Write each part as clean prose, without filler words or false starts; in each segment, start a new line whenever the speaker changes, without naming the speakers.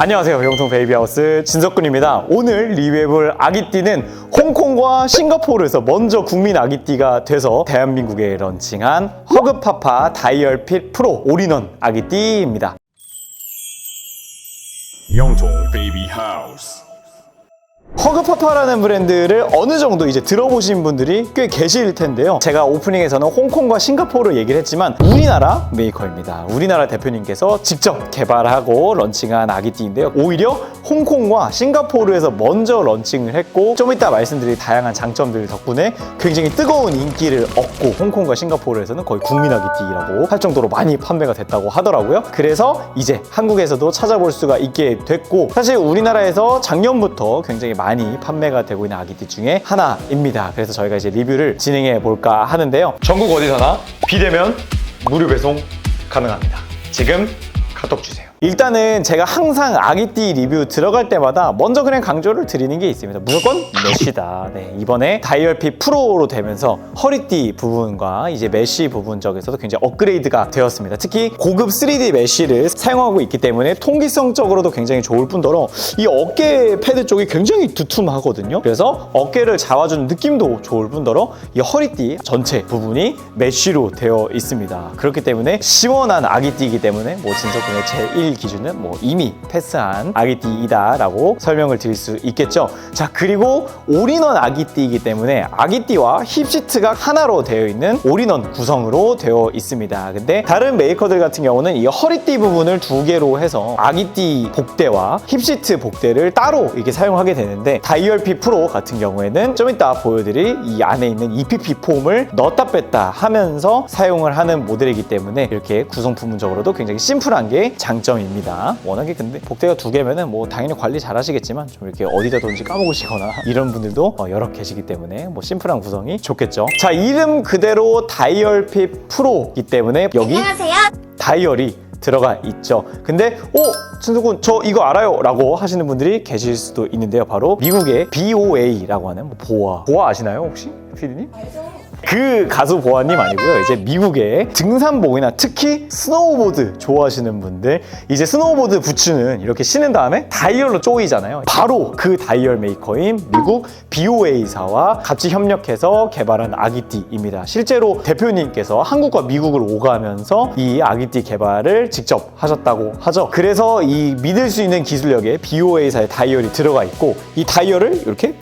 안녕하세요. 영통 베이비하우스 진석근입니다. 오늘 리뷰해볼 아기띠는 홍콩과 싱가포르에서 먼저 국민 아기띠가 돼서 대한민국에 런칭한 허그파파 다이얼핏 프로 올인원 아기띠입니다.
영통 베이비하우스.
허그파파라는 브랜드를 어느 정도 이제 들어보신 분들이 꽤 계실 텐데요. 제가 오프닝에서는 홍콩과 싱가포르 얘기를 했지만 우리나라 메이커입니다. 우리나라 대표님께서 직접 개발하고 런칭한 아기띠인데요. 오히려 홍콩과 싱가포르에서 먼저 런칭을 했고 좀 이따 말씀드릴 다양한 장점들 덕분에 굉장히 뜨거운 인기를 얻고 홍콩과 싱가포르에서는 거의 국민 아기띠라고 할 정도로 많이 판매가 됐다고 하더라고요. 그래서 이제 한국에서도 찾아볼 수가 있게 됐고, 사실 우리나라에서 작년부터 굉장히 많이 판매가 되고 있는 아기띠 중에 하나입니다. 그래서 저희가 이제 리뷰를 진행해 볼까 하는데요. 전국 어디서나 비대면 무료 배송 가능합니다. 지금 카톡 주세요. 일단은 제가 항상 아기띠 리뷰 들어갈 때마다 먼저 그냥 강조를 드리는 게 있습니다. 무조건 메쉬다. 네, 이번에 다이얼핏 프로로 되면서 허리띠 부분과 이제 메쉬 부분 쪽에서도 굉장히 업그레이드가 되었습니다. 특히 고급 3D 메쉬를 사용하고 있기 때문에 통기성적으로도 굉장히 좋을 뿐더러 이 어깨 패드 쪽이 굉장히 두툼하거든요. 그래서 어깨를 잡아주는 느낌도 좋을 뿐더러 이 허리띠 전체 부분이 메쉬로 되어 있습니다. 그렇기 때문에 시원한 아기띠이기 때문에 뭐 진석군의 제1 기준은 뭐 이미 패스한 아기띠이다라고 설명을 드릴 수 있겠죠. 자, 그리고 올인원 아기띠이기 때문에 아기띠와 힙시트가 하나로 되어 있는 올인원 구성으로 되어 있습니다. 근데 다른 메이커들 같은 경우는 이 허리띠 부분을 두 개로 해서 아기띠 복대와 힙시트 복대를 따로 이렇게 사용하게 되는데, 다이얼핏 프로 같은 경우에는 좀 이따 보여드릴 이 안에 있는 EPP 폼을 넣었다 뺐다 하면서 사용을 하는 모델이기 때문에 이렇게 구성 부분적으로도 굉장히 심플한 게 장점입니다. 워낙에 근데 복대가 두 개면은 뭐 당연히 관리 잘 하시겠지만 좀 이렇게 어디다 뒀는지 까먹으시거나 이런 분들도 여러 계시기 때문에 뭐 심플한 구성이 좋겠죠. 자, 이름 그대로 다이얼핏 프로이기 때문에 여기
안녕하세요.
다이얼이 들어가 있죠. 근데 진석군 저 이거 알아요 라고 하시는 분들이 계실 수도 있는데요. 바로 미국의 BOA라고 하는 보아 아시나요 혹시? 피디님? 그 가수 보아님 아니고요. 이제 미국의 등산복이나 특히 스노우보드 좋아하시는 분들, 이제 스노우보드 부츠는 이렇게 신은 다음에 다이얼로 조이잖아요. 바로 그 다이얼 메이커인 미국 BOA사와 같이 협력해서 개발한 아기띠입니다. 실제로 대표님께서 한국과 미국을 오가면서 이 아기띠 개발을 직접 하셨다고 하죠. 그래서 이 믿을 수 있는 기술력에 BOA사의 다이얼이 들어가 있고, 이 다이얼을 이렇게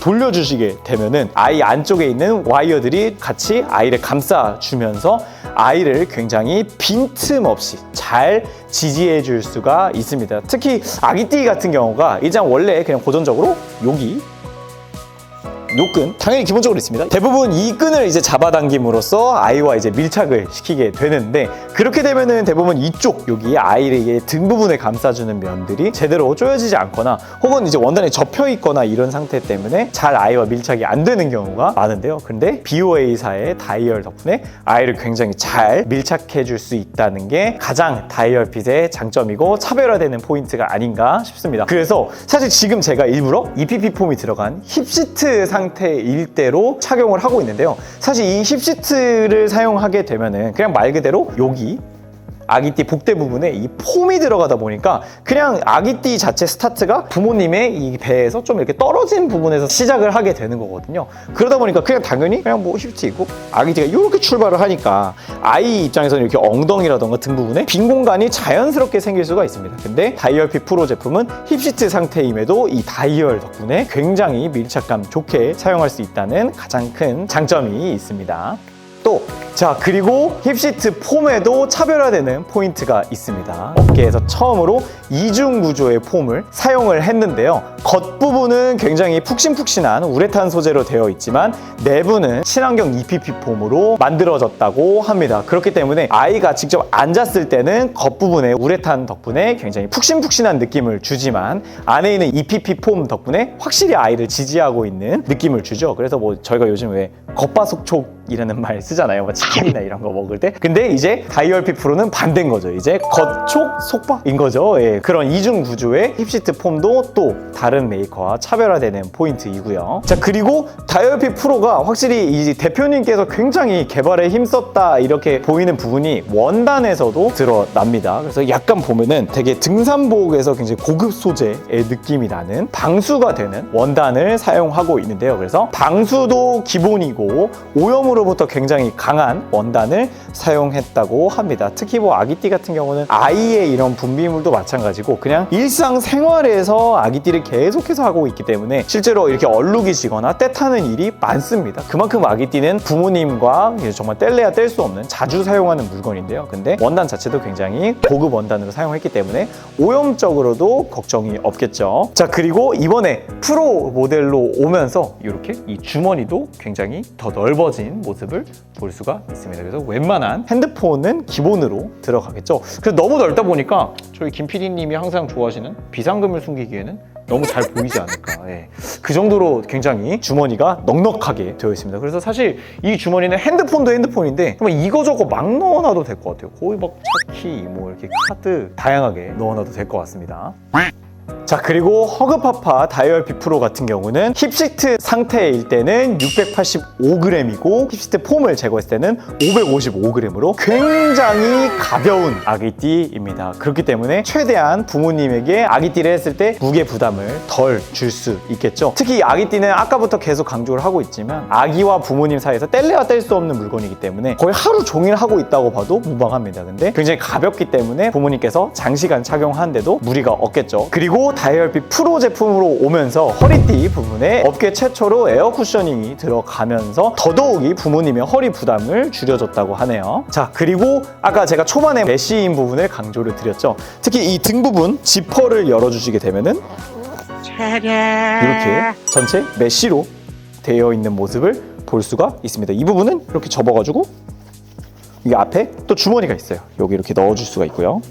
돌려주시게 되면은 아이 안쪽에 있는 와이어들이 같이 아이를 감싸주면서 아이를 굉장히 빈틈없이 잘 지지해 줄 수가 있습니다. 특히 아기띠 같은 경우가 일단 원래 그냥 고전적으로 여기 요 끈 당연히 기본적으로 있습니다. 대부분 이 끈을 이제 잡아당김으로써 아이와 이제 밀착을 시키게 되는데, 그렇게 되면은 대부분 이쪽 여기 아이의 등 부분을 감싸주는 면들이 제대로 조여지지 않거나 혹은 이제 원단이 접혀 있거나 이런 상태 때문에 잘 아이와 밀착이 안 되는 경우가 많은데요. 근데 BOA사의 다이얼 덕분에 아이를 굉장히 잘 밀착해 줄 수 있다는 게 가장 다이얼핏의 장점이고 차별화되는 포인트가 아닌가 싶습니다. 그래서 사실 지금 제가 일부러 EPP 폼이 들어간 힙시트 상태일 대로 착용을 하고 있는데요. 사실 이 힙시트를 사용하게 되면은 그냥 말 그대로 여기 아기띠 복대 부분에 이 폼이 들어가다 보니까 그냥 아기띠 자체 스타트가 부모님의 이 배에서 좀 이렇게 떨어진 부분에서 시작을 하게 되는 거거든요. 그러다 보니까 그냥 당연히 그냥 뭐 힙시트 있고 아기띠가 이렇게 출발을 하니까 아이 입장에서는 이렇게 엉덩이라던가 등 부분에 빈 공간이 자연스럽게 생길 수가 있습니다. 근데 다이얼핏 프로 제품은 힙시트 상태임에도 이 다이얼 덕분에 굉장히 밀착감 좋게 사용할 수 있다는 가장 큰 장점이 있습니다. 자, 그리고 힙시트 폼에도 차별화되는 포인트가 있습니다. 업계에서 처음으로 이중 구조의 폼을 사용을 했는데요. 겉부분은 굉장히 푹신푹신한 우레탄 소재로 되어 있지만 내부는 친환경 EPP 폼으로 만들어졌다고 합니다. 그렇기 때문에 아이가 직접 앉았을 때는 겉부분의 우레탄 덕분에 굉장히 푹신푹신한 느낌을 주지만 안에 있는 EPP 폼 덕분에 확실히 아이를 지지하고 있는 느낌을 주죠. 그래서 뭐 저희가 요즘 왜 겉바속촉 이라는 말 쓰잖아요. 뭐 치킨이나 이런 거 먹을 때. 근데 이제 다이얼핏 프로는 반대인 거죠. 이제 겉촉 속박인 거죠. 예, 그런 이중 구조의 힙시트 폼도 또 다른 메이커와 차별화되는 포인트이고요. 자, 그리고 다이얼핏 프로가 확실히 이 대표님께서 굉장히 개발에 힘썼다 이렇게 보이는 부분이 원단에서도 드러납니다. 그래서 약간 보면은 되게 등산복에서 굉장히 고급 소재의 느낌이 나는 방수가 되는 원단을 사용하고 있는데요. 그래서 방수도 기본이고 오염으로부터 굉장히 강한 원단을 사용했다고 합니다. 특히 뭐 아기띠 같은 경우는 아이의 이런 분비물도 마찬가지고 그냥 일상생활에서 아기띠를 계속해서 하고 있기 때문에 실제로 이렇게 얼룩이 지거나 때 타는 일이 많습니다. 그만큼 아기띠는 부모님과 정말 뗄래야 뗄 수 없는 자주 사용하는 물건인데요. 근데 원단 자체도 굉장히 고급 원단으로 사용했기 때문에 오염적으로도 걱정이 없겠죠. 자, 그리고 이번에 프로 모델로 오면서 이렇게 이 주머니도 굉장히 더 넓어진 모습을 볼 수가 있습니다. 그래서 웬만한 핸드폰은 기본으로 들어가겠죠. 그래서 너무 넓다 보니까 저희 김 PD님이 항상 좋아하시는 비상금을 숨기기에는 너무 잘 보이지 않을까. 예. 그 정도로 굉장히 주머니가 넉넉하게 되어 있습니다. 그래서 사실 이 주머니는 핸드폰도 핸드폰인데 이거저거 막 넣어놔도 될 것 같아요. 거의 막 차키, 뭐 이렇게 카드 다양하게 넣어놔도 될 것 같습니다. 자, 그리고 허그파파 다이얼핏 프로 같은 경우는 힙시트 상태일 때는 685g이고 힙시트 폼을 제거했을 때는 555g으로 굉장히 가벼운 아기띠입니다. 그렇기 때문에 최대한 부모님에게 아기띠를 했을 때 무게 부담을 덜 줄 수 있겠죠. 특히 이 아기띠는 아까부터 계속 강조를 하고 있지만 아기와 부모님 사이에서 뗄래야 뗄 수 없는 물건이기 때문에 거의 하루 종일 하고 있다고 봐도 무방합니다. 근데 굉장히 가볍기 때문에 부모님께서 장시간 착용하는데도 무리가 없겠죠. 그리고 다이얼핏 프로 제품으로 오면서 허리띠 부분에 업계 최초로 에어 쿠셔닝이 들어가면서 더더욱이 부모님의 허리 부담을 줄여줬다고 하네요. 자, 그리고 아까 제가 초반에 메쉬인 부분을 강조를 드렸죠. 특히 이 등 부분 지퍼를 열어주시게 되면은 이렇게 전체 메쉬로 되어 있는 모습을 볼 수가 있습니다. 이 부분은 이렇게 접어가지고 이 앞에 또 주머니가 있어요. 여기 이렇게 넣어줄 수가 있고요.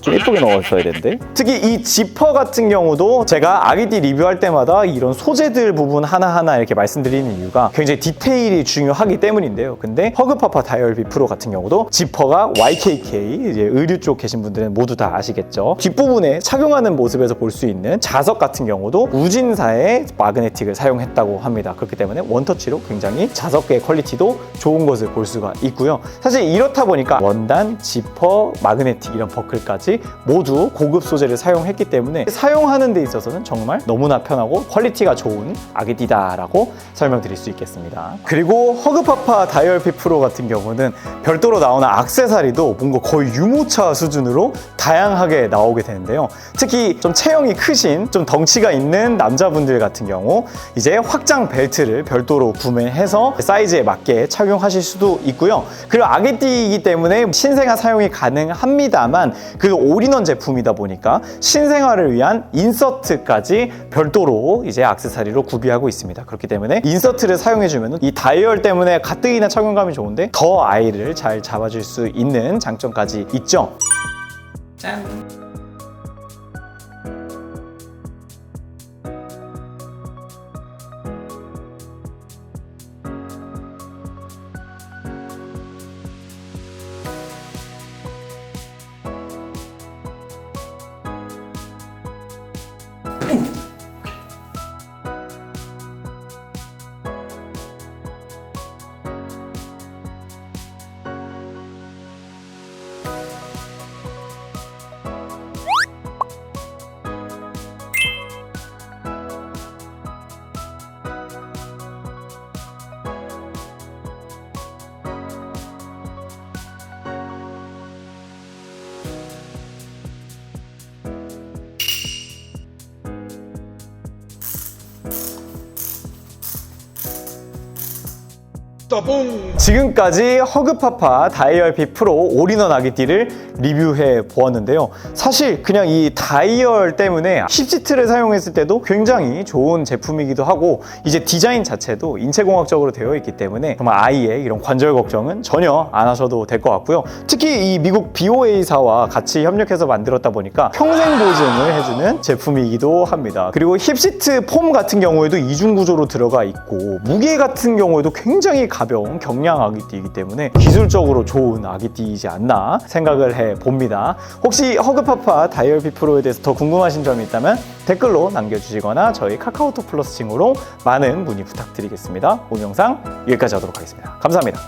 좀 예쁘게 넣었어야 되는데 특히 이 지퍼 같은 경우도 제가 아기띠 리뷰할 때마다 이런 소재들 부분 하나하나 이렇게 말씀드리는 이유가 굉장히 디테일이 중요하기 때문인데요. 근데 허그파파 다이얼핏 프로 같은 경우도 지퍼가 YKK 이제 의류 쪽 계신 분들은 모두 다 아시겠죠. 뒷부분에 착용하는 모습에서 볼 수 있는 자석 같은 경우도 우진사의 마그네틱을 사용했다고 합니다. 그렇기 때문에 원터치로 굉장히 자석의 퀄리티도 좋은 것을 볼 수가 있고요. 사실 이렇다 보니까 원단, 지퍼, 마그네틱 이런 버클까지 모두 고급 소재를 사용했기 때문에 사용하는 데 있어서는 정말 너무나 편하고 퀄리티가 좋은 아기띠다라고 설명드릴 수 있겠습니다. 그리고 허그파파 다이얼핏 프로 같은 경우는 별도로 나오는 액세서리도 뭔가 거의 유모차 수준으로 다양하게 나오게 되는데요. 특히 좀 체형이 크신 좀 덩치가 있는 남자분들 같은 경우 이제 확장 벨트를 별도로 구매해서 사이즈에 맞게 착용하실 수도 있고요. 그리고 아기띠이기 때문에 신생아 사용이 가능합니다만 그 올인원 제품이다 보니까 신생아를 위한 인서트까지 별도로 이제 액세서리로 구비하고 있습니다. 그렇기 때문에 인서트를 사용해주면 이 다이얼 때문에 가뜩이나 착용감이 좋은데 더 아이를 잘 잡아줄 수 있는 장점까지 있죠. 짠! 지금까지 허그파파 다이얼핏 프로 올인원 아기띠를 리뷰해 보았는데요. 사실 그냥 이 다이얼 때문에 힙시트를 사용했을 때도 굉장히 좋은 제품이기도 하고 이제 디자인 자체도 인체공학적으로 되어 있기 때문에 정말 아이의 이런 관절 걱정은 전혀 안 하셔도 될 것 같고요. 특히 이 미국 BOA사와 같이 협력해서 만들었다 보니까 평생 보증을 해주는 제품이기도 합니다. 그리고 힙시트 폼 같은 경우에도 이중 구조로 들어가 있고 무게 같은 경우에도 굉장히 가벼운 경량 아기띠이기 때문에 기술적으로 좋은 아기띠이지 않나 생각을 해봅니다. 혹시 허그파파 다이얼 B프로에 대해서 더 궁금하신 점이 있다면 댓글로 남겨주시거나 저희 카카오톡 플러스 친구로 많은 문의 부탁드리겠습니다. 오늘 영상 여기까지 하도록 하겠습니다. 감사합니다.